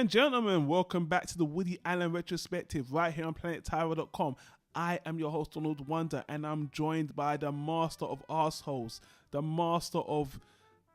and gentlemen, welcome back to the Woody Allen retrospective right here on PlanetTyro.com. I am your host, Donald Wonder, and I'm joined by the master of arseholes, the master of,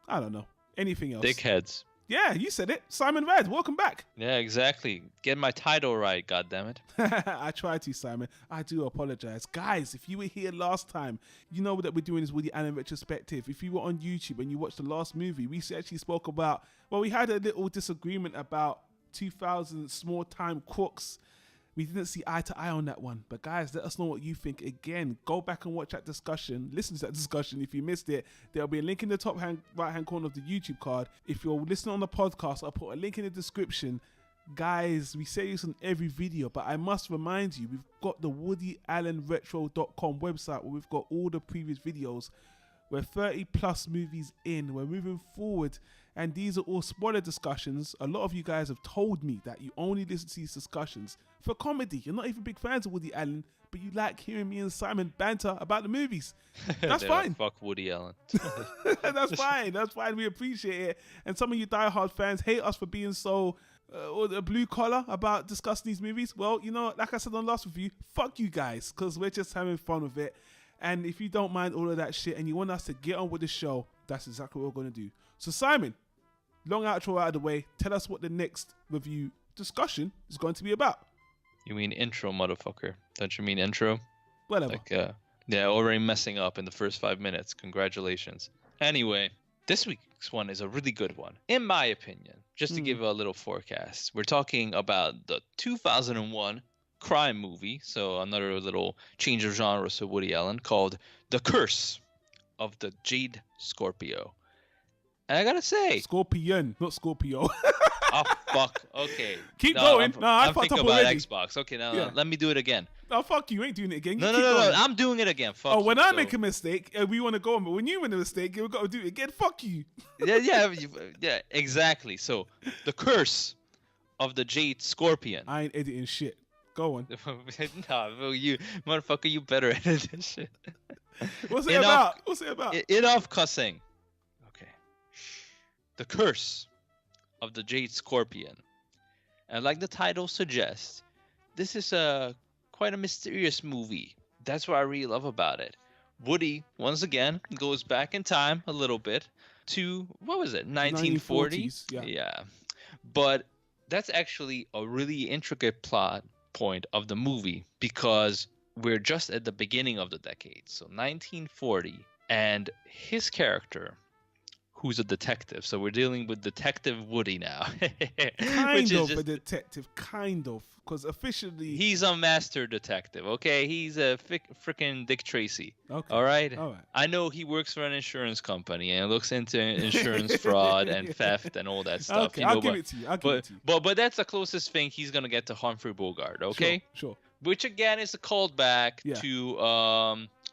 I don't know, anything else. Dickheads. Yeah, you said it. Simon Red, welcome back. Yeah, exactly. Get my title right, goddammit. I tried to, Simon. I do apologize. Guys, if you were here last time, you know that we're doing this Woody Allen retrospective. If you were on YouTube and you watched the last movie, we actually spoke about, well, we had a little disagreement about 2000 Small Time Crooks. We didn't see eye to eye on that one. But guys, let us know what you think. Again, go back and watch that discussion. Listen to that discussion if you missed it. There'll be a link in the top right-hand corner of the YouTube card. If you're listening on the podcast, I'll put a link in the description. Guys, we say this on every video, but I must remind you, we've got the WoodyAllenRetro.com website where we've got all the previous videos. We're 30 plus movies in. We're moving forward. And these are all spoiler discussions. A lot of you guys have told me that you only listen to these discussions for comedy. You're not even big fans of Woody Allen, but you like hearing me and Simon banter about the movies. That's fine. Fuck Woody Allen. That's fine. That's fine. We appreciate it. And some of you diehard fans hate us for being so blue collar about discussing these movies. Well, you know, like I said on the last review, fuck you guys, because we're just having fun with it. And if you don't mind all of that shit and you want us to get on with the show, that's exactly what we're going to do. So Simon, long outro out of the way, tell us what the next review discussion is going to be about. You mean intro, motherfucker. Don't you mean intro? Whatever. Yeah, already messing up in the first 5 minutes. Congratulations. Anyway, this week's one is a really good one, in my opinion. Just to give a little forecast. We're talking about the 2001 crime movie, so another little change of genre to Woody Allen, called The Curse of the Jade Scorpio. And I gotta say, Scorpion, not Scorpio. Oh fuck. Okay. Keep going. I'm fucked thinking up about already. Xbox. Okay, now let me do it again. No, fuck you. Ain't doing it again. No. I'm doing it again. Fuck. Oh, when you, I make a mistake, we want to go on. But when you make a mistake, we've got to do it again. Fuck you. Yeah, exactly. So, The Curse of the Jade Scorpion. I ain't editing shit. Go on. Nah, you motherfucker, you better edit this shit. What's it about? Enough cussing. Okay. The Curse of the Jade Scorpion. And like the title suggests, this is quite a mysterious movie. That's what I really love about it. Woody, once again, goes back in time a little bit to, what was it, 1940s? Yeah. But that's actually a really intricate plot point of the movie because we're just at the beginning of the decade. So 1940, and his character, who's a detective. So we're dealing with Detective Woody now. Kind of a detective, because officially he's a master detective. Okay, he's a freaking Dick Tracy. Okay, all right. All right. I know he works for an insurance company and looks into insurance fraud and theft and all that stuff. Okay, I'll give it to you. But that's the closest thing he's gonna get to Humphrey Bogart. Okay. Sure. Which again is a callback to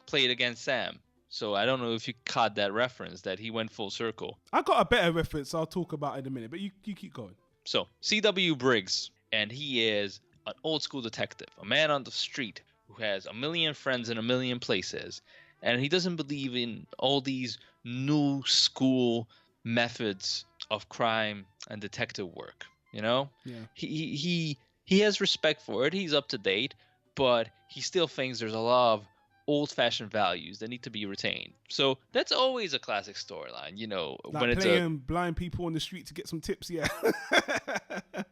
Play It Against Sam. So I don't know if you caught that reference, that he went full circle. I got a better reference I'll talk about in a minute, but you keep going. So, C.W. Briggs, and he is an old school detective, a man on the street who has a million friends in a million places, and he doesn't believe in all these new school methods of crime and detective work, you know? Yeah. He has respect for it, he's up to date, but he still thinks there's a lot of old-fashioned values that need to be retained. So that's always a classic storyline, you know. Like when playing blind people on the street to get some tips, yeah.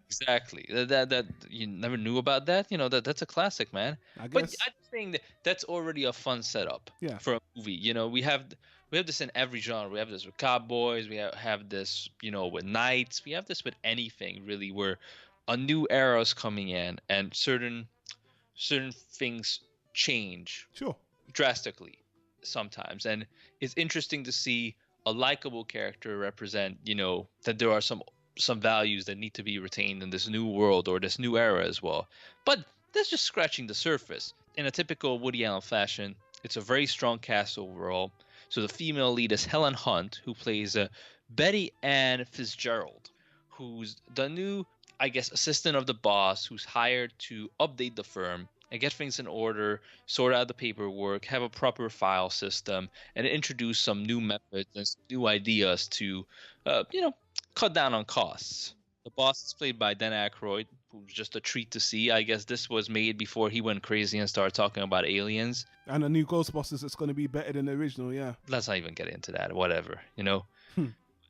Exactly. That you never knew about that. You know, that's a classic, man. But I think that's already a fun setup for a movie. You know, we have this in every genre. We have this with cowboys. We have this, you know, with knights. We have this with anything really, where a new era is coming in and certain things change drastically sometimes, and it's interesting to see a likable character represent, you know, that there are some values that need to be retained in this new world or this new era as well. But that's just scratching the surface. In a typical Woody Allen fashion, it's a very strong cast overall. So the female lead is Helen Hunt, who plays Betty Ann Fitzgerald, who's the new, I guess, assistant of the boss, who's hired to update the firm and get things in order, sort out the paperwork, have a proper file system, and introduce some new methods and some new ideas to, cut down on costs. The boss is played by Dan Aykroyd, who's just a treat to see. I guess this was made before he went crazy and started talking about aliens. And a new Ghostbusters that's going to be better than the original, yeah. Let's not even get into that. Whatever, you know.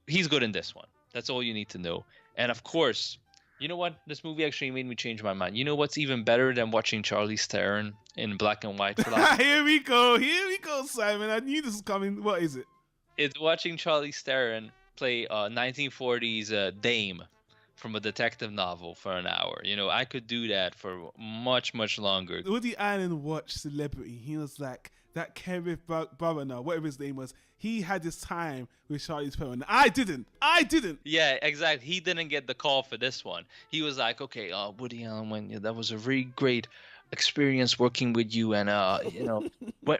He's good in this one. That's all you need to know. And of course, you know what? This movie actually made me change my mind. You know what's even better than watching Charlize Theron in black and white? Here we go, Simon. I knew this was coming. What is it? It's watching Charlize Theron play a 1940s dame from a detective novel for an hour. You know, I could do that for much, much longer. Woody Allen watched Celebrity. He was like, that Kenneth Branagh, whatever his name was, he had his time with Charlize Theron. I didn't. Yeah, exactly. He didn't get the call for this one. He was like, okay, Woody Allen, that was a really great experience working with you, and you know,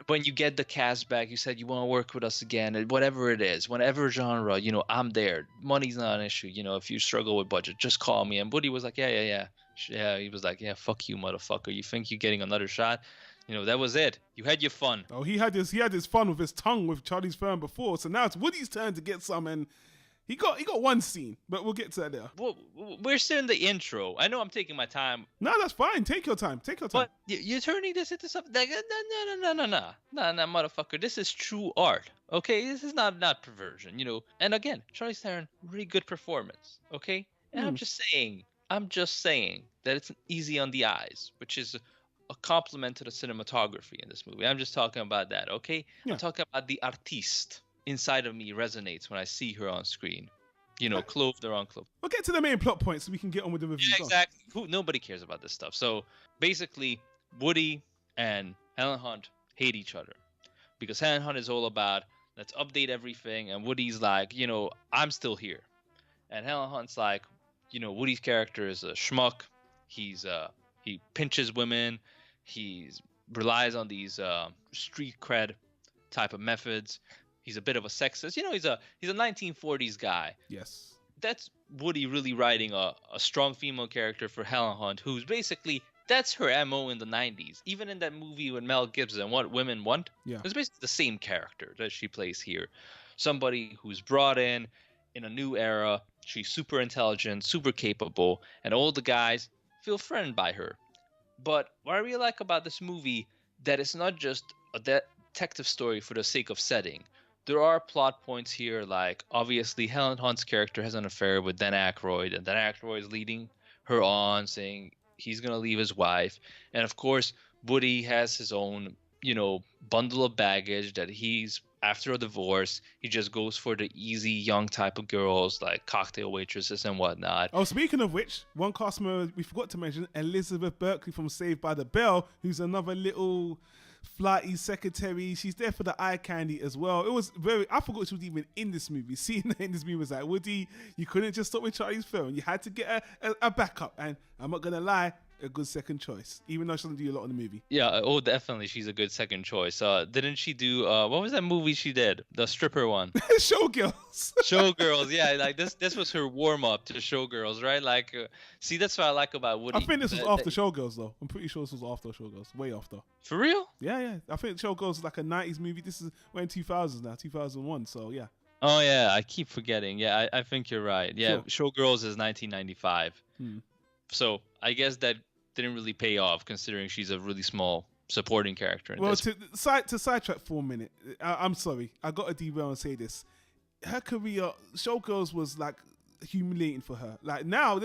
when you get the cast back, you said you want to work with us again, and whatever it is, whatever genre, you know, I'm there. Money's not an issue. You know, if you struggle with budget, just call me. And Woody was like, yeah. He was like, yeah, fuck you, motherfucker. You think you're getting another shot? You know, that was it. You had your fun. Oh, he had his fun with his tongue with Charlize Theron before, so now it's Woody's turn to get some, and he got one scene, but we'll get to that later. Well, we're still in the intro. I know I'm taking my time. No, that's fine. Take your time. But you're turning this into something like, no, motherfucker. This is true art, okay? This is not perversion, you know. And again, Charlize Theron, really good performance, okay? And I'm just saying that it's easy on the eyes, which is a compliment to the cinematography in this movie. I'm just talking about that, okay? Yeah. I'm talking about the artiste inside of me resonates when I see her on screen. You know, clothed or unclothed. We'll get to the main plot points so we can get on with the review. Yeah, exactly. Nobody cares about this stuff. So basically, Woody and Helen Hunt hate each other because Helen Hunt is all about, let's update everything, and Woody's like, you know, I'm still here. And Helen Hunt's like, you know, Woody's character is a schmuck. He pinches women. He relies on these street cred type of methods. He's a bit of a sexist. You know, he's a 1940s guy. Yes. That's Woody really writing a strong female character for Helen Hunt, who's basically, that's her MO in the 90s. Even in that movie with Mel Gibson, What Women Want, it's basically the same character that she plays here. Somebody who's brought in a new era. She's super intelligent, super capable, and all the guys feel threatened by her. But what I really like about this movie, that it's not just a detective story for the sake of setting. There are plot points here, like obviously Helen Hunt's character has an affair with Dan Aykroyd, and Dan Aykroyd is leading her on, saying he's going to leave his wife. And of course, Woody has his own, you know, bundle of baggage that he's, after a divorce, he just goes for the easy young type of girls, like cocktail waitresses and whatnot. Oh, speaking of which, one cast member we forgot to mention, Elizabeth Berkley from Saved by the Bell, who's another little flighty secretary. She's there for the eye candy as well. It was I forgot she was even in this movie. Seeing her in this movie was like, Woody, you couldn't just stop with Charlize Theron. You had to get a backup. And I'm not going to lie, a good second choice, even though she doesn't do a lot in the movie. Yeah, oh, definitely, she's a good second choice. Didn't she do what was that movie she did? The stripper one. Showgirls. Showgirls, yeah. Like this was her warm up to Showgirls, right? Like, see, that's what I like about Woody. I think this was after Showgirls, though. I'm pretty sure this was after Showgirls, way after. For real? Yeah. I think Showgirls is like a 90s movie. This is we're in 2000s now, 2001. So yeah. Oh yeah, I keep forgetting. Yeah, I think you're right. Yeah, sure. Showgirls is 1995. So I guess that didn't really pay off, considering she's a really small supporting character. To sidetrack for a minute, I'm sorry, I got to derail and say this. Her career, Showgirls, was like humiliating for her. Like now,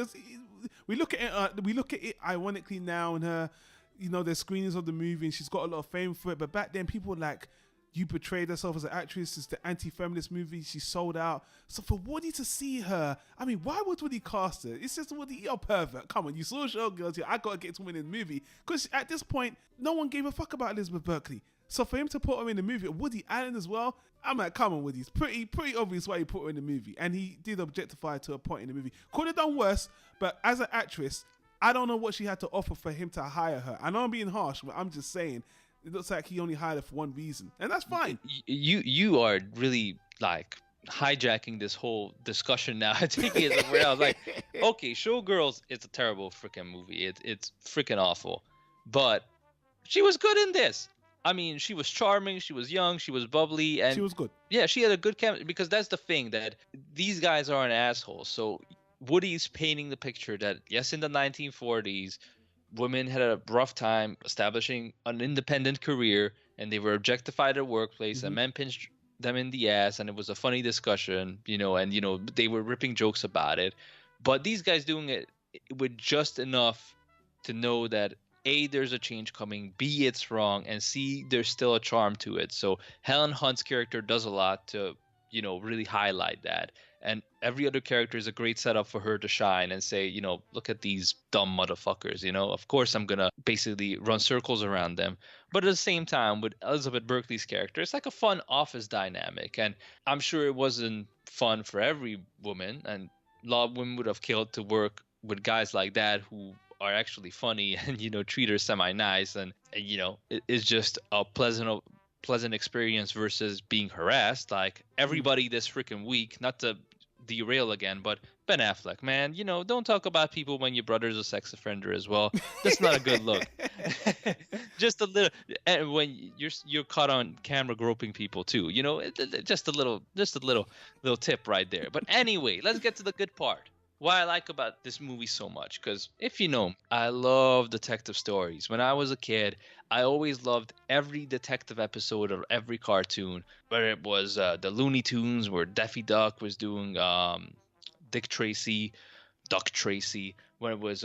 we look at it ironically now, and her, you know, there's screenings of the movie, and she's got a lot of fame for it. But back then, people were like, you portrayed herself as an actress. It's the anti-feminist movie. She sold out. So for Woody to see her, I mean, why would Woody cast her? It's just Woody, you're pervert. Come on, you saw Showgirls here. I got to get to win in the movie. Because at this point, no one gave a fuck about Elizabeth Berkley. So for him to put her in the movie, Woody Allen as well, I'm like, come on, Woody. It's pretty obvious why he put her in the movie. And he did objectify her to a point in the movie. Could have done worse, but as an actress, I don't know what she had to offer for him to hire her. I know I'm being harsh, but I'm just saying, it looks like he only hired her for one reason, and that's fine. You are really like hijacking this whole discussion now. Taking it somewhere else. Like, okay, Showgirls, it's a terrible freaking movie. It's freaking awful, but she was good in this. I mean, she was charming, she was young, she was bubbly, and she was good. Yeah, she had a good chemistry, because that's the thing, that these guys are an asshole. So Woody's painting the picture that, yes, in the 1940s, women had a rough time establishing an independent career, and they were objectified at workplace, and men pinched them in the ass, and it was a funny discussion, and they were ripping jokes about it. But these guys doing it with just enough to know that A, there's a change coming, B, it's wrong, and C, there's still a charm to it. So Helen Hunt's character does a lot to, really highlight that. And every other character is a great setup for her to shine and say, look at these dumb motherfuckers, of course I'm going to basically run circles around them. But at the same time, with Elizabeth Berkley's character, it's like a fun office dynamic. And I'm sure it wasn't fun for every woman. And a lot of women would have killed to work with guys like that who are actually funny and, treat her semi-nice. And it's just a pleasant experience versus being harassed like everybody this freaking week. Not to derail again, but Ben Affleck, man, don't talk about people when your brother's a sex offender as well. That's not a good look. Just a little, and when you're caught on camera groping people too, just a little tip right there. But anyway, let's get to the good part. Why I like about this movie so much, because if you know, I love detective stories. When I was a kid, I always loved every detective episode of every cartoon, whether it was the Looney Tunes where Daffy Duck was doing Duck Tracy, when it was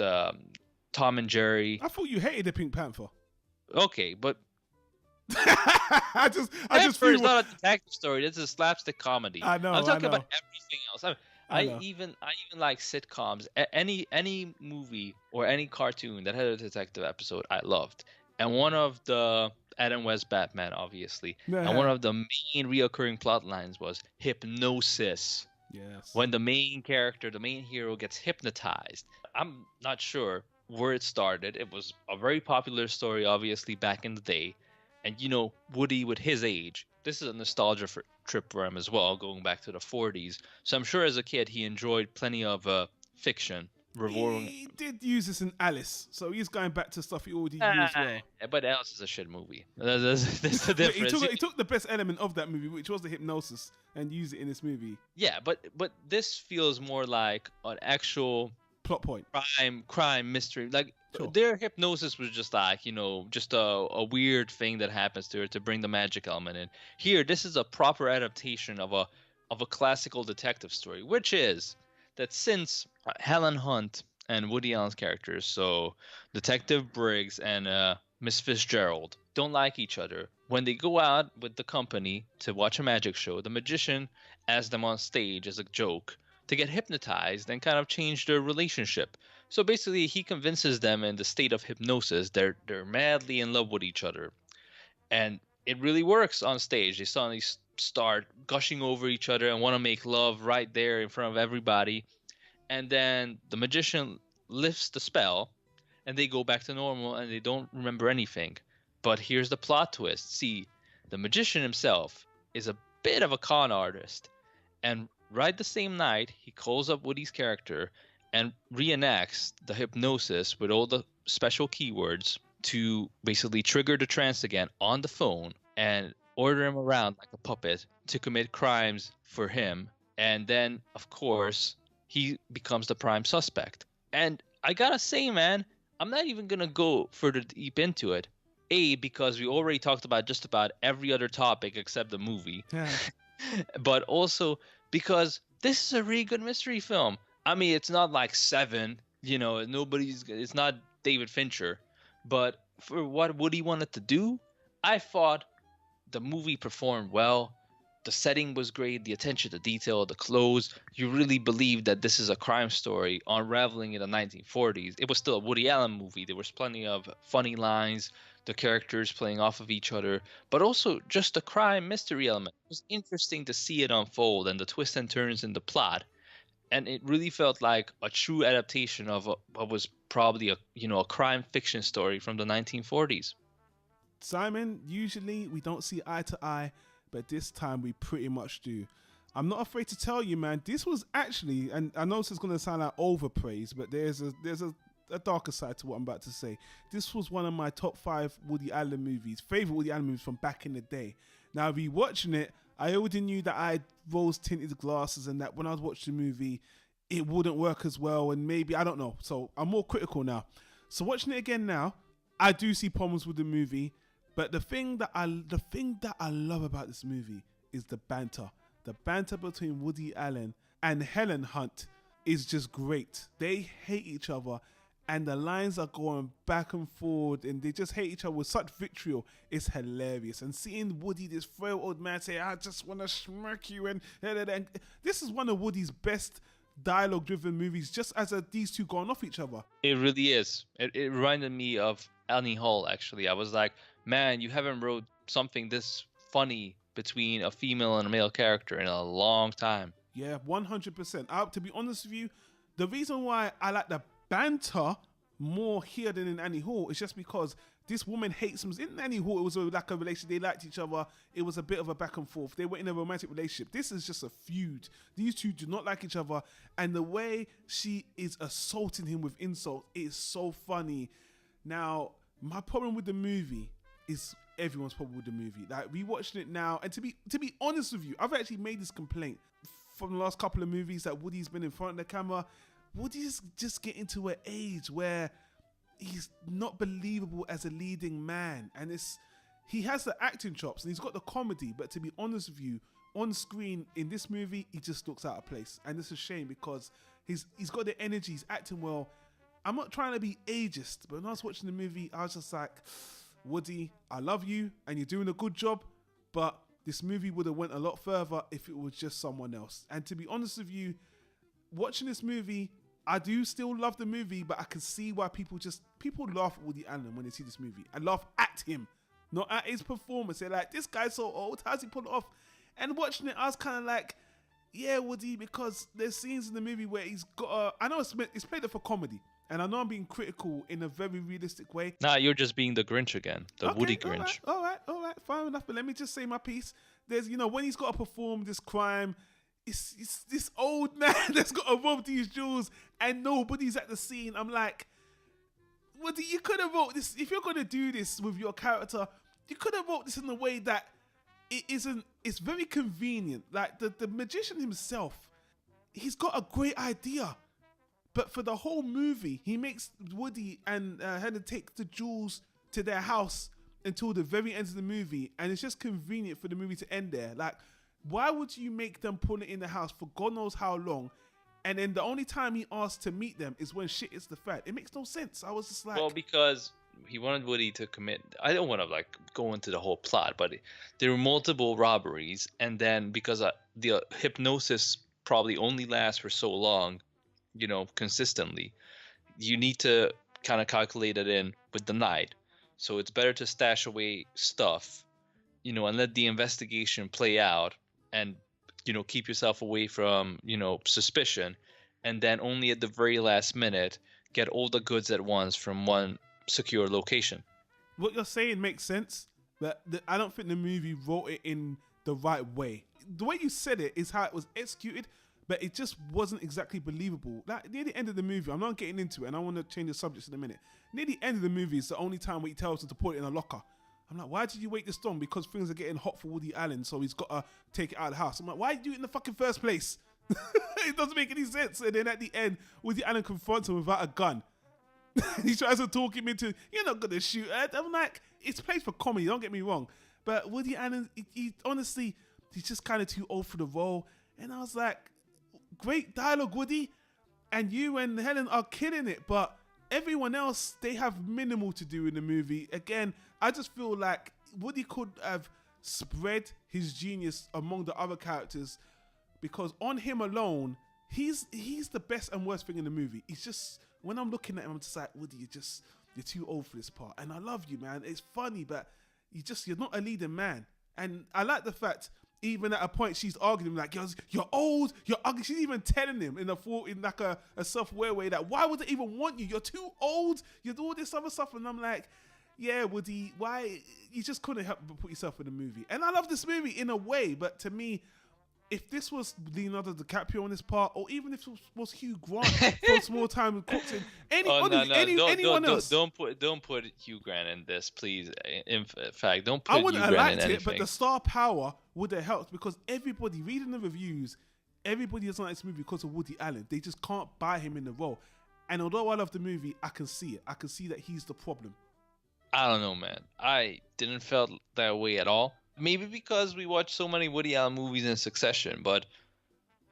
Tom and Jerry. I thought you hated the Pink Panther. Okay, but I just it's not a detective story. It's a slapstick comedy. I know. I'm talking about everything else. I even like sitcoms. Any movie or any cartoon that had a detective episode, I loved. And one of the Adam West Batman, obviously, and one of the main reoccurring plot lines was hypnosis. Yes. When the main character, the main hero, gets hypnotized. I'm not sure where it started. It was a very popular story, obviously, back in the day. And Woody, with his age, this is a nostalgia trip for him as well, going back to the 40s. So I'm sure as a kid he enjoyed plenty of fiction. He did use this in Alice, so he's going back to stuff he already used well. But Alice is a shit movie. There's the difference. He took the best element of that movie, which was the hypnosis, and used it in this movie. Yeah, but this feels more like an actual plot point, crime mystery. Like sure. Their hypnosis was just like just a weird thing that happens to her to bring the magic element in. Here, this is a proper adaptation of a classical detective story, which is that since Helen Hunt and Woody Allen's characters, so Detective Briggs and Miss Fitzgerald, don't like each other, when they go out with the company to watch a magic show, the magician asks them on stage as a joke to get hypnotized and kind of change their relationship. So basically, he convinces them in the state of hypnosis they're madly in love with each other. And it really works on stage. They suddenly start gushing over each other and want to make love right there in front of everybody. And then the magician lifts the spell and they go back to normal and they don't remember anything. But here's the plot twist. See, the magician himself is a bit of a con artist. And right the same night, he calls up Woody's character and reenacts the hypnosis with all the special keywords to basically trigger the trance again on the phone and order him around like a puppet to commit crimes for him. And then, of course, he becomes the prime suspect. And I gotta say, man, I'm not even gonna go further deep into it. A, because we already talked about just about every other topic except the movie. Yeah. But also because this is a really good mystery film. I mean, it's not like Seven, it's not David Fincher. But for what Woody wanted to do, I thought the movie performed well. The setting was great, the attention to detail, the clothes. You really believe that this is a crime story unraveling in the 1940s. It was still a Woody Allen movie. There was plenty of funny lines, the characters playing off of each other, but also just the crime mystery element. It was interesting to see it unfold and the twists and turns in the plot. And it really felt like a true adaptation of what was probably a crime fiction story from the 1940s. Simon, usually we don't see eye to eye, but this time we pretty much do. I'm not afraid to tell you, man, this was actually, and I know this is going to sound like overpraise, but there's a darker side to what I'm about to say. This was one of my top 5 Woody Allen movies, favorite Woody Allen movies from back in the day. Now, rewatching it, I already knew that I had rose-tinted glasses and that when I was watching the movie, it wouldn't work as well, and maybe I don't know. So I'm more critical now. So watching it again now, I do see problems with the movie, but the thing that I love about this movie is the banter. The banter between Woody Allen and Helen Hunt is just great. They hate each other, and the lines are going back and forward, and they just hate each other with such vitriol. It's hilarious. And seeing Woody, this frail old man, say, "I just want to smirk you," and this is one of Woody's best dialogue-driven movies, just as these two going off each other. It really is. It reminded me of Annie Hall, actually. I was like, man, you haven't wrote something this funny between a female and a male character in a long time. Yeah, 100%. To be honest with you, the reason why I like the banter more here than in Annie Hall is just because this woman hates him. In Annie Hall, it was like a relationship. They liked each other. It was a bit of a back and forth. They were in a romantic relationship. This is just a feud. These two do not like each other. And the way she is assaulting him with insults is so funny. Now, my problem with the movie is everyone's problem with the movie. Like, rewatching it now, and to be honest with you, I've actually made this complaint from the last couple of movies that Woody's been in front of the camera. Woody's just getting to an age where he's not believable as a leading man, and he has the acting chops and he's got the comedy, but to be honest with you, on screen in this movie he just looks out of place, and it's a shame because he's got the energy, he's acting well. I'm not trying to be ageist, but when I was watching the movie I was just like, Woody, I love you and you're doing a good job, but this movie would have went a lot further if it was just someone else. And to be honest with you, watching this movie, I do still love the movie, but I can see why people laugh at Woody Allen when they see this movie and laugh at him, not at his performance. They're like, this guy's so old, how's he pull it off? And watching it, I was kind of like, yeah, Woody, because there's scenes in the movie where he's got I know it's played it for comedy, and I know I'm being critical in a very realistic way. Nah, you're just being the Grinch again, the Woody Grinch. All right, fine enough, but let me just say my piece. There's, when he's got to perform this crime, it's this old man that's got to rob these jewels and nobody's at the scene. I'm like, Woody, you could have wrote this. If you're going to do this with your character, you could have wrote this in a way that it's very convenient. Like the magician himself, he's got a great idea, but for the whole movie, he makes Woody and Helen take the jewels to their house until the very end of the movie, and it's just convenient for the movie to end there. Like, why would you make them put it in the house for God knows how long, and then the only time he asks to meet them is when shit is the fan? It makes no sense. I was just like... Well, because he wanted Woody to commit... I don't want to, go into the whole plot, but there were multiple robberies, and then because the hypnosis probably only lasts for so long, consistently, you need to kind of calculate it in with the night. So it's better to stash away stuff, and let the investigation play out and, keep yourself away from, suspicion. And then only at the very last minute, get all the goods at once from one secure location. What you're saying makes sense, but I don't think the movie wrote it in the right way. The way you said it is how it was executed, but it just wasn't exactly believable. Like, near the end of the movie, I'm not getting into it, and I want to change the subject in a minute. Near the end of the movie is the only time where he tells him to put it in a locker. I'm like, why did you wait this long? Because things are getting hot for Woody Allen, so he's got to take it out of the house. I'm like, why did you do it in the fucking first place? It doesn't make any sense. And then at the end, Woody Allen confronts him without a gun. He tries to talk him into, you're not going to shoot her. I'm like, it's played for comedy, don't get me wrong. But Woody Allen, he honestly, he's just kind of too old for the role. And I was like, great dialogue, Woody. And you and Helen are killing it. But everyone else, they have minimal to do in the movie. Again, I just feel like Woody could have spread his genius among the other characters, because on him alone, he's the best and worst thing in the movie. He's just, when I'm looking at him, I'm just like, Woody, you're too old for this part. And I love you, man. It's funny, but you're not a leading man. And I like the fact, even at a point, she's arguing like, you're old, you're ugly. She's even telling him in like a self-aware way that, why would they even want you? You're too old. You do all this other stuff. And I'm like, yeah, Woody, why? You just couldn't help but put yourself in the movie. And I love this movie in a way, but to me, if this was Leonardo DiCaprio on this part, or even if it was Hugh Grant for Small Time with Cooks, anyone else, don't put Hugh Grant in this, please. In fact, don't put I wouldn't Hugh have Grant liked in it, but the star power would have helped, because everybody reading the reviews, everybody doesn't like this movie because of Woody Allen. They just can't buy him in the role. And although I love the movie, I can see it. I can see that he's the problem. I don't know, man. I didn't feel that way at all. Maybe because we watched so many Woody Allen movies in succession, but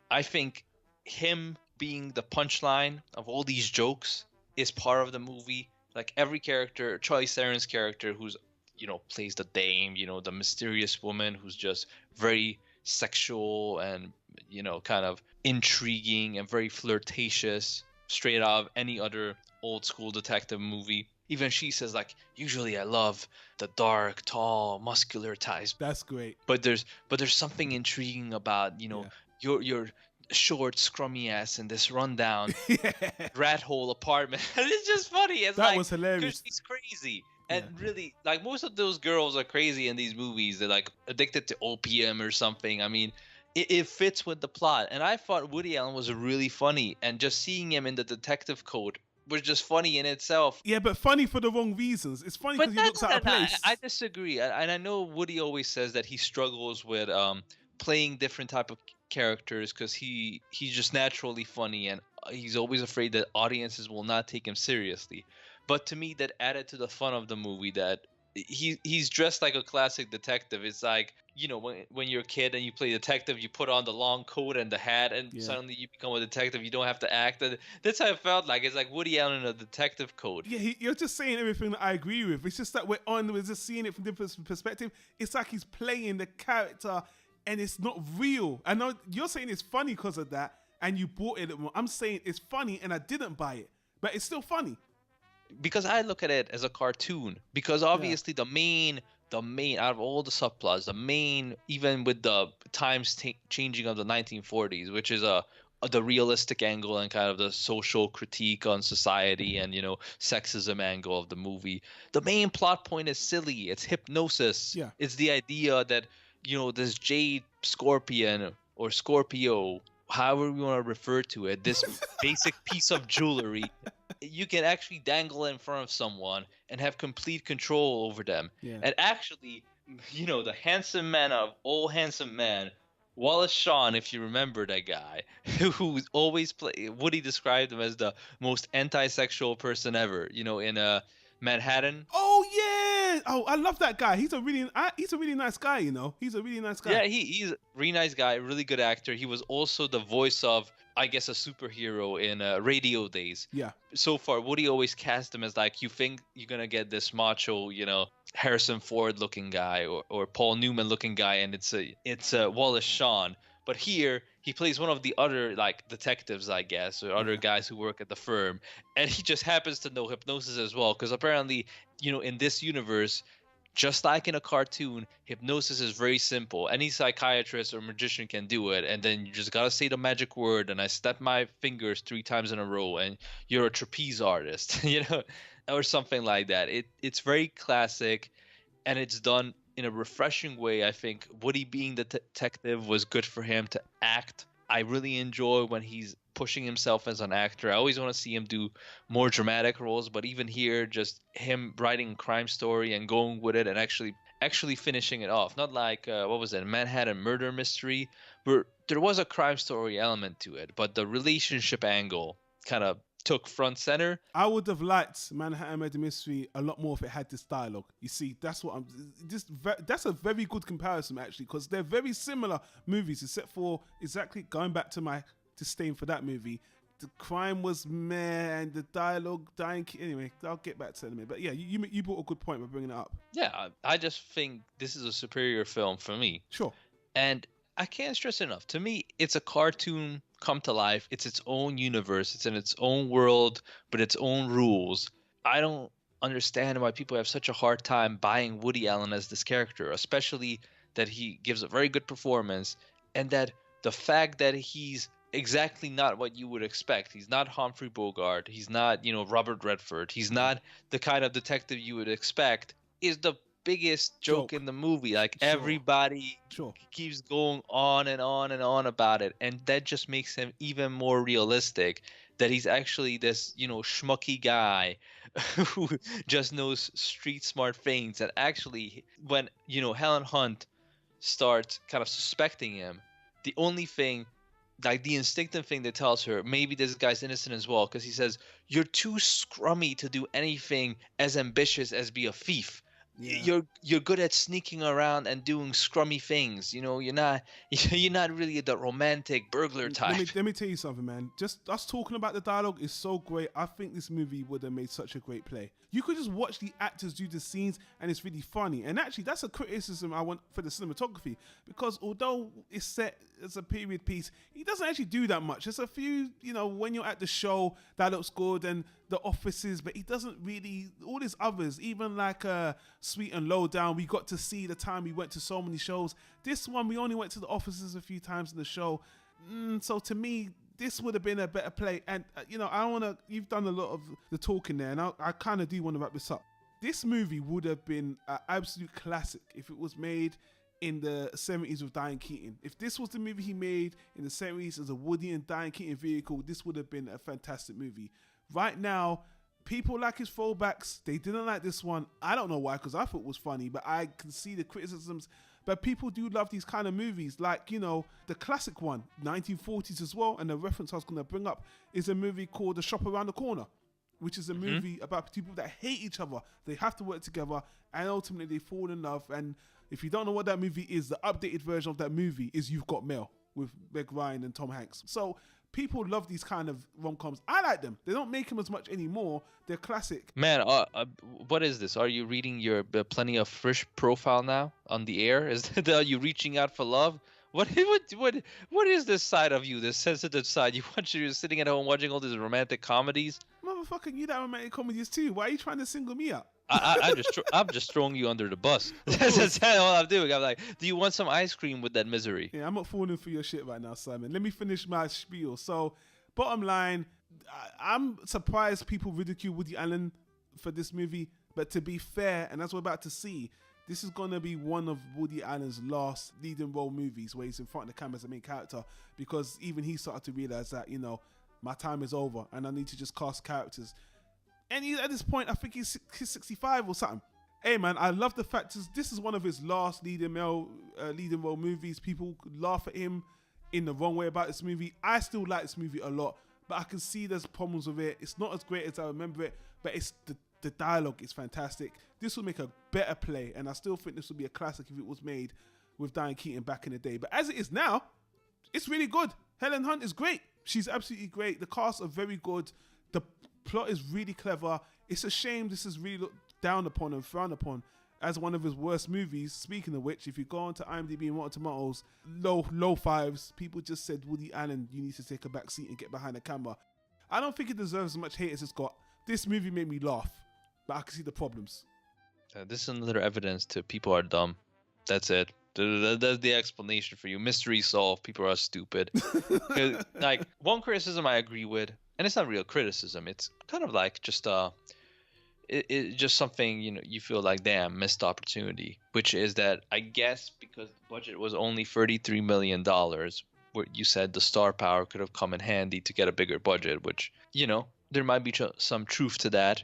I think him being the punchline of all these jokes is part of the movie. Like every character, Charlie Theron's character, who's, plays the dame, the mysterious woman who's just very sexual and, kind of intriguing and very flirtatious, straight out of any other old school detective movie. Even she says, like, usually I love the dark, tall, muscular types. That's great. But there's something intriguing about, your short, scrummy ass in this rundown rat hole apartment. It's just funny. It's that was hilarious. Because she's crazy. And really, like, most of those girls are crazy in these movies. They're, like, addicted to opium or something. I mean, it fits with the plot. And I thought Woody Allen was really funny. And just seeing him in the detective coat was just funny in itself. Yeah, but funny for the wrong reasons. It's funny because he looks out of place. I disagree. And I know Woody always says that he struggles with playing different type of characters because he's just naturally funny, and he's always afraid that audiences will not take him seriously. But to me, that added to the fun of the movie that he's dressed like a classic detective. It's like, when you're a kid and you play detective, you put on the long coat and the hat, and suddenly you become a detective. You don't have to act. And that's how it felt like. It's like Woody Allen in a detective coat. Yeah, you're just saying everything that I agree with. It's just that we're just seeing it from different perspective. It's like he's playing the character, and it's not real. I know you're saying it's funny because of that, and you bought it. I'm saying it's funny, and I didn't buy it, but it's still funny. Because I look at it as a cartoon. Because obviously the main out of all the subplots, the main, even with the times changing of the 1940s, which is the realistic angle and kind of the social critique on society and sexism angle of the movie, the main plot point is silly. It's hypnosis. Yeah. It's the idea that this Jade Scorpion or Scorpio, however we want to refer to it, this basic piece of jewelry, you can actually dangle in front of someone and have complete control over them. Yeah. And actually, the handsome man of all handsome men, Wallace Shawn, if you remember that guy, who always Woody described him as the most anti-sexual person ever, in Manhattan. Oh yeah! Oh, I love that guy. He's a really nice guy. He's a really nice guy. Yeah, he's a really nice guy, really good actor. He was also the voice of, I guess, a superhero in Radio Days. Yeah. So far, Woody always cast him as like, you think you're gonna get this macho, Harrison Ford looking guy or Paul Newman looking guy, and it's Wallace Shawn. But here he plays one of the other like detectives, I guess, or other guys who work at the firm, and he just happens to know hypnosis as well, because apparently, in this universe, just like in a cartoon, hypnosis is very simple. Any psychiatrist or magician can do it, and then you just gotta say the magic word, and I snap my fingers 3 times in a row, and you're a trapeze artist, or something like that. It's very classic, and it's done in a refreshing way. I think Woody being the detective was good for him to act. I really enjoy when he's pushing himself as an actor. I always want to see him do more dramatic roles, but even here, just him writing a crime story and going with it and actually finishing it off. Not like what was it, Manhattan Murder Mystery, where there was a crime story element to it, but the relationship angle kind of took front center. I would have liked Manhattan Murder Mystery a lot more if it had this dialogue. You see, that's a very good comparison actually, because they're very similar movies, except for exactly going back to my disdain for that movie. The crime was meh, and the dialogue dying. Anyway, I'll get back to it in a minute. But yeah, you brought a good point by bringing it up. Yeah, I just think this is a superior film for me. Sure. And I can't stress enough. To me, it's a cartoon come to life. It's its own universe. It's in its own world, but its own rules. I don't understand why people have such a hard time buying Woody Allen as this character, especially that he gives a very good performance, and that the fact that he's exactly not what you would expect. He's not Humphrey Bogart. He's not, Robert Redford. He's not the kind of detective you would expect, is the biggest joke in the movie. Like, sure. Everybody keeps going on and on and on about it, and that just makes him even more realistic, that he's actually this schmucky guy who just knows street smart things. And actually, when Helen Hunt starts kind of suspecting him, the only thing like the instinctive thing that tells her maybe this guy's innocent as well, because he says, "You're too scrummy to do anything as ambitious as be a thief. Yeah. You're good at sneaking around and doing scrummy things. You know, you're not really the romantic burglar type." Let me tell you something, man. Just us talking about the dialogue is so great. I think this movie would have made such a great play. You could just watch the actors do the scenes and it's really funny. And actually, that's a criticism I want for the cinematography, because although it's set as a period piece, he doesn't actually do that much. There's a few, when you're at the show, that looks good, and the offices, but he doesn't really, all his others, even like Sweet and Low Down, we got to see the time we went to so many shows. This one, we only went to the offices a few times in the show. So to me, this would have been a better play. And, I don't want to, you've done a lot of the talking there, and I kind of do want to wrap this up. This movie would have been an absolute classic if it was made in the 70s with Diane Keaton. If this was the movie he made in the 70s as a Woody and Diane Keaton vehicle, this would have been a fantastic movie. Right now, people like his throwbacks. They didn't like this one. I don't know why, because I thought it was funny, but I can see the criticisms. But people do love these kind of movies, like, the classic one, 1940s as well. And the reference I was going to bring up is a movie called The Shop Around the Corner, which is a movie about people that hate each other. They have to work together, and ultimately they fall in love. And if you don't know what that movie is, the updated version of that movie is You've Got Mail with Meg Ryan and Tom Hanks. So people love these kind of rom-coms. I like them. They don't make them as much anymore. They're classic. Man, what is this? Are you reading your Plenty of Fish profile now on the air? Are you reaching out for love? What is this side of you, this sensitive side? You're sitting at home watching all these romantic comedies? Motherfucker, you like romantic comedies too. Why are you trying to single me out? I'm just throwing you under the bus. That's all I'm doing. I'm like, do you want some ice cream with that misery? Yeah, I'm not falling for your shit right now, Simon. Let me finish my spiel. So, bottom line, I'm surprised people ridicule Woody Allen for this movie. But to be fair, and as we're about to see, this is going to be one of Woody Allen's last leading role movies where he's in front of the camera as a main character, because even he started to realize that, my time is over and I need to just cast characters. And at this point, I think he's 65 or something. Hey, man, I love the fact this is one of his last leading role movies. People laugh at him in the wrong way about this movie. I still like this movie a lot, but I can see there's problems with it. It's not as great as I remember it, but it's the dialogue is fantastic. This will make a better play, and I still think this would be a classic if it was made with Diane Keaton back in the day. But as it is now, it's really good. Helen Hunt is great. She's absolutely great. The cast are very good. The plot is really clever. It's a shame this is really looked down upon and frowned upon as one of his worst movies. Speaking of which, if you go onto IMDb and Rotten Tomatoes, low fives. People just said, Woody Allen, you need to take a back seat and get behind the camera. I don't think it deserves as much hate as it's got. This movie made me laugh, but I can see the problems. This is another evidence to people are dumb. That's it. That's the explanation for you. Mystery solved. People are stupid. Like, one criticism I agree with, and it's not real criticism. It's kind of like just it just something, you feel like, damn, missed opportunity. Which is that, I guess because the budget was only $33 million, where you said the star power could have come in handy to get a bigger budget, which, there might be some truth to that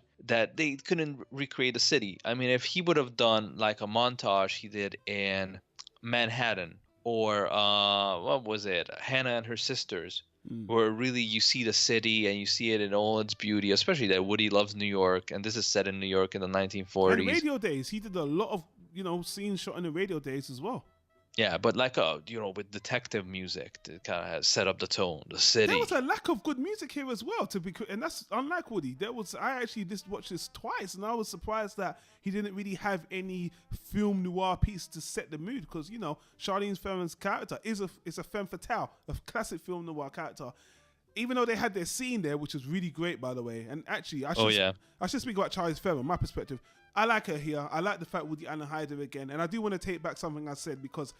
they couldn't recreate the city. I mean, if he would have done like a montage he did in Manhattan, or what was it, Hannah and Her Sisters, where really you see the city and you see it in all its beauty, especially that Woody loves New York, and this is set in New York in the 1940s. And radio days, he did a lot of scenes shot in the radio days as well. Yeah, but like with detective music to kind of set up the tone, the city. There was a lack of good music here as well, and that's unlike Woody. I actually just watched this twice, and I was surprised that he didn't really have any film noir piece to set the mood, because Charlize Theron's character is a femme fatale, a classic film noir character. Even though they had their scene there, which was really great, by the way. And actually, I should speak about Charlize Theron, my perspective. I like her here. I like the fact Woody Allen hired her again. And I do want to take back something I said, because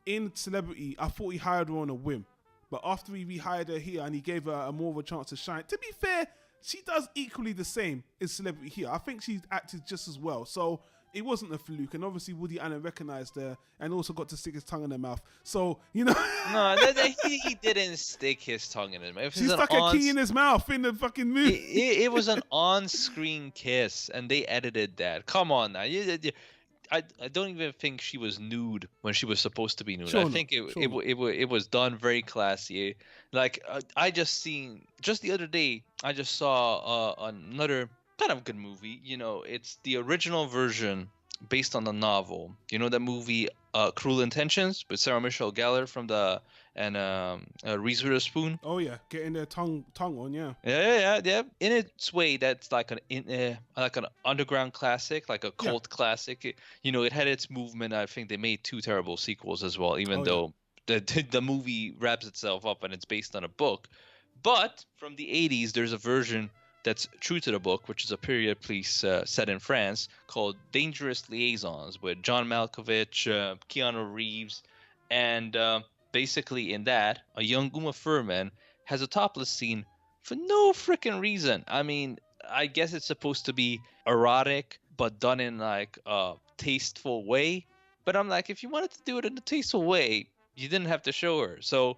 in Celebrity, I thought he hired her on a whim. But after he rehired her here and he gave her a more of a chance to shine, to be fair, she does equally the same in Celebrity here. I think she's acted just as well. So it wasn't a fluke. And obviously Woody Allen recognized her and also got to stick his tongue in her mouth. So, No, he didn't stick his tongue in his mouth. She stuck a key in his mouth in the fucking movie. It was an on-screen kiss, and they edited that. Come on now. I don't even think she was nude when she was supposed to be nude. I think it was done very classy. Like I just the other day I just saw another kind of good movie. You know, it's the original version based on the novel. You know that movie Cruel Intentions with Sarah Michelle Gellar and Reese Witherspoon. Oh yeah, getting their tongue on, yeah. Yeah. In its way, that's like an underground classic, like a cult classic. You know, it had its movement. I think they made 2 terrible sequels as well, even though the movie wraps itself up and it's based on a book. But from the 80s, there's a version that's true to the book, which is a period piece set in France called Dangerous Liaisons with John Malkovich, Keanu Reeves, and basically in that, a young Uma Thurman has a topless scene for no freaking reason. I mean, I guess it's supposed to be erotic, but done in like a tasteful way. But I'm like, if you wanted to do it in a tasteful way, you didn't have to show her. So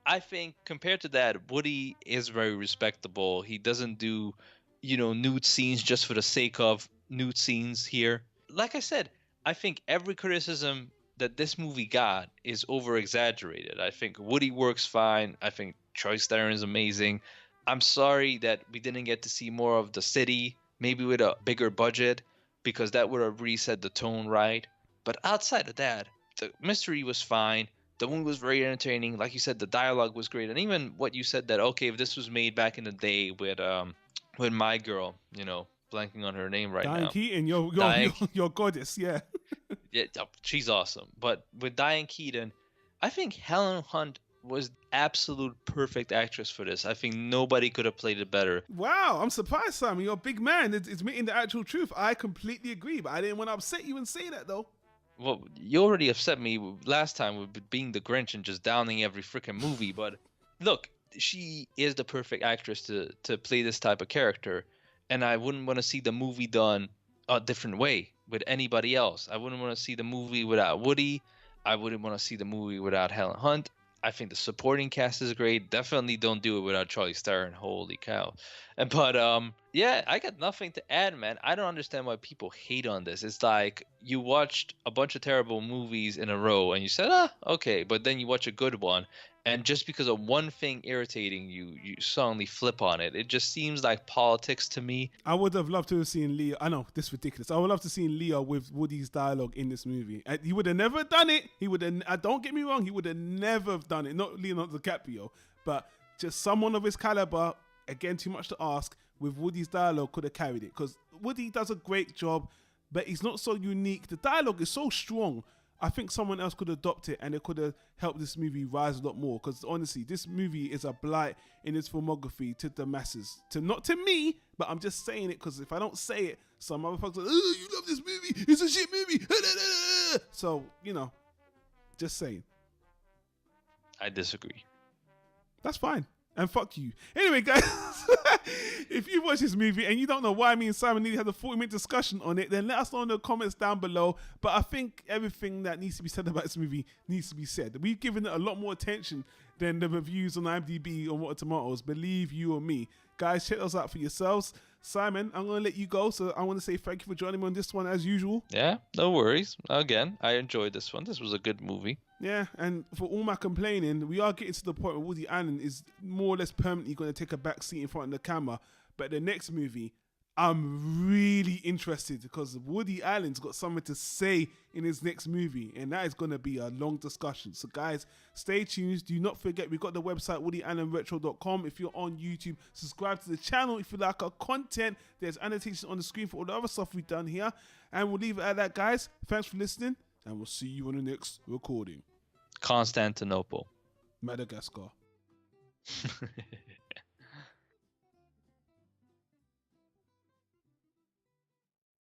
I think compared to that, Woody is very respectable. He doesn't do, nude scenes just for the sake of nude scenes here. Like I said, I think every criticism that this movie got is over exaggerated. I think Woody works fine. I think Charlize Theron is amazing. I'm sorry that we didn't get to see more of the city, maybe with a bigger budget, because that would have really set the tone right. But outside of that, the mystery was fine. The movie was very entertaining. Like you said, the dialogue was great. And even what you said that, okay, if this was made back in the day with my girl, blanking on her name right Diane now. Keaton, your goddess, yeah. Yeah, she's awesome. But with Diane Keaton, I think Helen Hunt was absolute perfect actress for this. I think nobody could have played it better. Wow, I'm surprised, Simon. You're a big man. It's admitting the actual truth. I completely agree, but I didn't want to upset you and say that, though. Well, you already upset me last time with being the Grinch and just downing every freaking movie. But look, she is the perfect actress to play this type of character. And I wouldn't want to see the movie done a different way with anybody else. I wouldn't want to see the movie without Woody. I wouldn't want to see the movie without Helen Hunt. I think the supporting cast is great. Definitely don't do it without Charlize Theron. Holy cow. But yeah, I got nothing to add, man. I don't understand why people hate on this. It's like you watched a bunch of terrible movies in a row and you said, okay. But then you watch a good one. And just because of one thing irritating you, you suddenly flip on it. It just seems like politics to me. I would have loved to have seen Leo. I know, this is ridiculous. I would love to see Leo with Woody's dialogue in this movie. He would have never done it. He would have, don't get me wrong, he would have never done it. Not Leonardo DiCaprio, but just someone of his caliber, again, too much to ask, with Woody's dialogue could have carried it. Because Woody does a great job, but he's not so unique. The dialogue is so strong. I think someone else could adopt it and it could have helped this movie rise a lot more. Because honestly, this movie is a blight in its filmography to the masses. Not to me, but I'm just saying it because if I don't say it, some motherfuckers are like, oh, you love this movie. It's a shit movie. So, just saying. I disagree. That's fine. And fuck you. Anyway, guys, if you watch this movie and you don't know why me and Simon need to have a 40-minute discussion on it, then let us know in the comments down below. But I think everything that needs to be said about this movie needs to be said. We've given it a lot more attention than the reviews on IMDb or Rotten Tomatoes, believe you or me. Guys, check those out for yourselves. Simon, I'm going to let you go, so I want to say thank you for joining me on this one as usual. Yeah, no worries. Again, I enjoyed this one. This was a good movie. Yeah, and for all my complaining, we are getting to the point where Woody Allen is more or less permanently going to take a back seat in front of the camera. But the next movie, I'm really interested because Woody Allen's got something to say in his next movie, and that is going to be a long discussion. So guys, stay tuned. Do not forget, we've got the website WoodyAllenRetro.com. If you're on YouTube, subscribe to the channel. If you like our content, there's annotations on the screen for all the other stuff we've done here. And we'll leave it at that, guys. Thanks for listening, and we'll see you on the next recording. Constantinople. Madagascar.